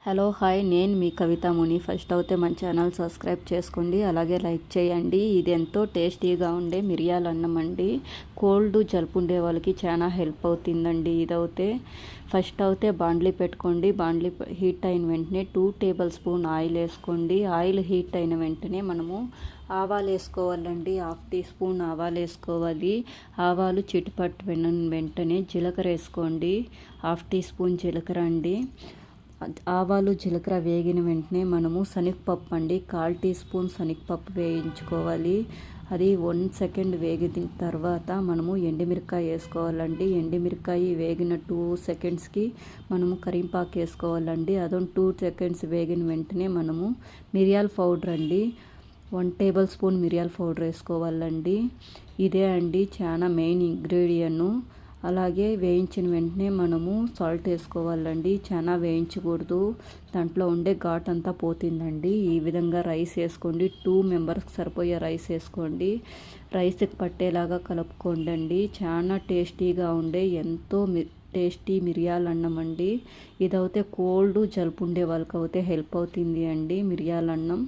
Hello hi, నేను మీ కవితాముని. First అయితే మన ఛానల్ సబ్స్క్రైబ్ చేసుకోండి, అలాగే లైక్ చేయండి. ఇది ఎంతో టేస్టీగా ఉండే మిరియాల అన్నం అండి. కోల్డ్ జలుపు ఉండే వాళ్ళకి చాలా హెల్ప్ అవుతుందండి. ఇదైతే ఫస్ట్ అయితే బాండ్లీ పెట్టుకోండి. బాండ్లీ హీట్ అయిన వెంటనే 2 టేబుల్ స్పూన్ ఆయిల్ వేసుకోండి. ఆయిల్ హీట్ అయిన వెంటనే మనము ఆవాలు వేసుకోవాలండి. 1/2 టీ స్పూన్ ఆవాలు వేసుకోవాలి. ఆవాలు చిటిపట్టు వెంటనే జీలకర్ర వేసుకోండి. 1/2 టీ స్పూన్ జీలకర్ర అండి. ఆవాలు జీలకర్ర వేగిన వెంటనే మనము శనగపప్పు అండి 1/4 టీ స్పూన్ శనగపప్పు వేయించుకోవాలి. అది 1 సెకండ్ వేగిన తర్వాత మనము ఎండుమిరకాయ వేసుకోవాలండి. ఎండుమిరకాయ వేగిన 2 సెకండ్స్కి మనము కరింపాకు వేసుకోవాలండి. అదో 2 సెకండ్స్ వేగిన వెంటనే మనము మిరియాల పౌడర్ అండి 1 టేబుల్ స్పూన్ మిరియాల పౌడర్ వేసుకోవాలండి. ఇదే అండి చాలా మెయిన్ ఇంగ్రీడియంట్. అలాగే వేయించిన వెంటనే మనము సాల్ట్ వేసుకోవాలండి. చాలా వేయించకూడదు, దాంట్లో ఉండే ఘాట్ అంతా పోతుందండి. ఈ విధంగా రైస్ వేసుకోండి. 2 మెంబర్స్కి సరిపోయే రైస్ వేసుకోండి. రైస్కి పట్టేలాగా కలుపుకోండి. చాలా టేస్టీగా ఉండే ఎంతో టేస్టీ మిరియాల అన్నం అండి. ఇదైతే కోల్డ్ జలుపు ఉండే వాళ్ళకి అయితే హెల్ప్ అవుతుంది అండి మిరియాల అన్నం.